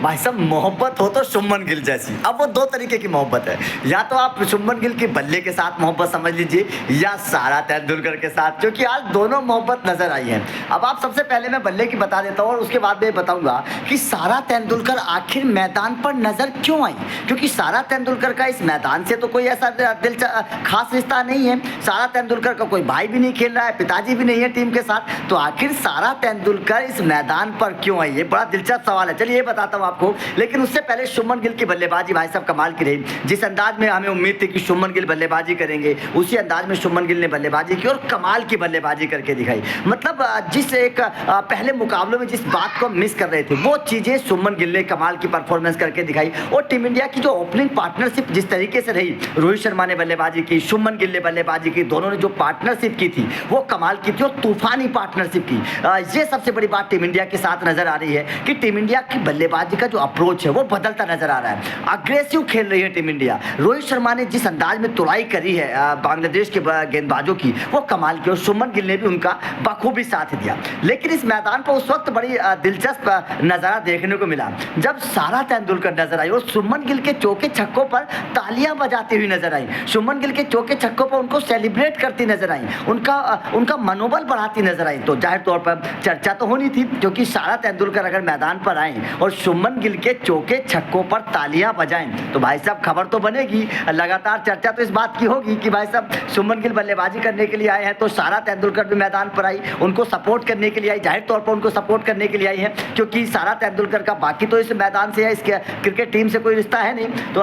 भाई साहब मोहब्बत हो तो शुभमन गिल जैसी। अब वो दो तरीके की मोहब्बत है, या तो आप शुभमन गिल के बल्ले के साथ मोहब्बत समझ लीजिए या सारा तेंदुलकर के साथ, क्योंकि आज दोनों मोहब्बत नजर आई है। अब आप सबसे पहले मैं बल्ले की बता देता हूँ और उसके बाद मैं बताऊंगा कि सारा तेंदुलकर आखिर मैदान पर नजर क्यों आई, क्योंकि सारा तेंदुलकर का इस मैदान से तो कोई ऐसा दिल खास रिश्ता नहीं है। सारा तेंदुलकर का कोई भाई भी नहीं खेल रहा है, पिताजी भी नहीं है टीम के साथ, तो आखिर सारा तेंदुलकर इस मैदान पर क्यों आई? ये बड़ा दिलचस्प सवाल है, चलिए ये बताता हूँ आपको। लेकिन उससे पहले शुभमन गिल की बल्लेबाजी भाई साहब कमाल की रही। जिस अंदाज में हमें उम्मीद थी कि शुभमन गिल बल्लेबाजी करेंगे, उसी अंदाज में शुभमन गिल ने बल्लेबाजी की और कमाल की बल्लेबाजी करके दिखाई। मतलब जिस एक पहले मुकाबलों में जिस बात को मिस कर रहे थे वो चीज़ें शुभमन गिल ने कमाल की परफॉर्मेंस करके दिखाई। और टीम इंडिया की जो ओपनिंग पार्टनरशिप जिस तरीके से रही, रोहित शर्मा ने बल्लेबाजी की, शुभमन गिल ने बल्लेबाजी की, दोनों ने जो पार्टनरशिप की थी वो कमाल की थी और तूफानी पार्टनरशिप की। ये सबसे बड़ी बात टीम इंडिया के साथ नजर आ रही है कि टीम इंडिया की बल्लेबाजी का जो अप्रोच है वो बदलता नजर आ रहा है। अग्रेसिव खेल रही है टीम इंडिया। रोहित शर्मा ने जिस अंदाज में तुड़ाई करी है बांग्लादेश के गेंदबाजों की वो कमाल की, और शुभमन गिल ने भी उनका बखूबी साथ दिया। लेकिन इस मैदान पर उस वक्त बड़ी दिलचस्प नज़ारा देखने को मिला जब सारा तेंदुलकर नजर आई और शुभमन गिल के चौके छक्कों पर तालियां बजाती हुई नजर आई। शुभमन गिल के चौके छक्कों पर उनको सेलिब्रेट करती नजर आई, उनका मनोबल बढ़ाती नजर आई। तो जाहिर तौर पर चर्चा तो होनी थी, क्योंकि सारा तेंदुलकर अगर मैदान पर आए और शुभमन गिल के चौके छक्कों पर तालियां बजाएं तो भाई साहब खबर तो बनेगी, लगातार चर्चा तो इस बात की होगी कि भाई साहब शुभमन गिल बल्लेबाजी करने के लिए आए हैं, तो सारा तेंदुलकर भी मैदान पर आई, उनको सपोर्ट करने के लिए आई। जाहिर तौर पर उनको सपोर्ट करने के लिए आई है, क्योंकि सारा तेंदुलकर का बाकी तो इस मैदान से है, इसके क्रिकेट टीम से कोई रिश्ता है नहीं। तो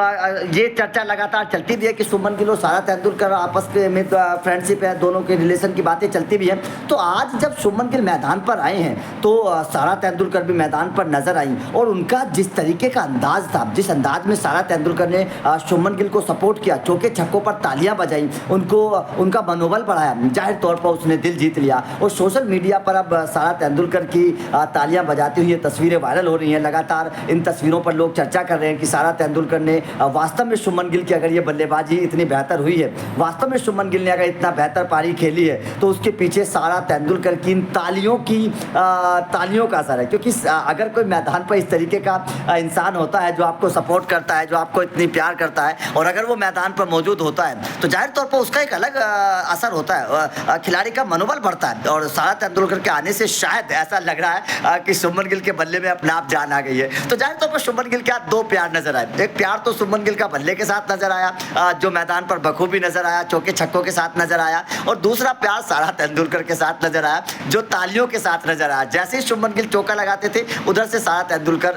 ये चर्चा लगातार चलती भी है कि शुभमन गिल और सारा तेंदुलकर आपस में फ्रेंडशिप है, दोनों के रिलेशन की बातें चलती भी है। तो आज जब शुभमन गिल मैदान पर आए हैं तो सारा तेंदुलकर भी मैदान पर नजर आई, और उनका जिस तरीके का अंदाज था, जिस अंदाज में सारा तेंदुलकर ने शुभमन गिल को सपोर्ट किया, चौके छक्कों पर तालियां बजाई, उनका मनोबल बढ़ाया, जाहिर तौर पर उसने दिल जीत लिया। और सोशल मीडिया पर अब सारा तेंदुलकर की तालियां बजाती हुई तस्वीरें वायरल हो रही हैं। लगातार इन तस्वीरों पर लोग चर्चा कर रहे हैं कि सारा तेंदुलकर ने वास्तव में शुभमन गिल की अगर ये बल्लेबाजी इतनी बेहतर हुई है, वास्तव में शुभमन गिल ने अगर इतना बेहतर पारी खेली है, तो उसके पीछे सारा तेंदुलकर की इन तालियों का असर है। क्योंकि अगर कोई मैदान पर इस तरीके का इंसान होता है जो आपको सपोर्ट करता है, जो आपको इतनी प्यार करता है, और अगर वो मैदान पर मौजूद होता है तो जाहिर तौर पर उसका एक अलग असर होता है, खिलाड़ी का मनोबल बढ़ता है। और सारा तेंदुलकर के आने से शायद ऐसा लग रहा है कि शुभमन गिल के बल्ले में अपने आप जान आ गई है। तो जाहिर तौर पर शुभमन गिल के हाथ दो प्यार नजर आए। एक प्यार तो शुभमन गिल का बल्ले के साथ नजर आया, जो मैदान पर बखूबी नजर आया, चौके छक्कों के साथ नजर आया, और दूसरा प्यार सारा तेंदुलकर के साथ नजर आया, जो तालियों के साथ नजर आया। जैसे ही शुभमन गिल चौका लगाते थे उधर से सारा तेंदुलकर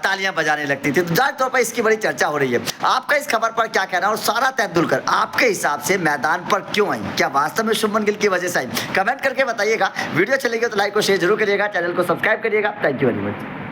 तालियां बजाने लगती थी। तो जाहिर तौर पर इसकी बड़ी चर्चा हो रही है। आपका इस खबर पर क्या कहना है, और सारा तेंदुलकर आपके हिसाब से मैदान पर क्यों आई? क्या वास्तव में शुभमन गिल की वजह से आई? कमेंट करके बताइएगा। वीडियो चलेगी तो लाइक और शेयर जरूर करिएगा, चैनल को सब्सक्राइब करिएगा। Thank you very much.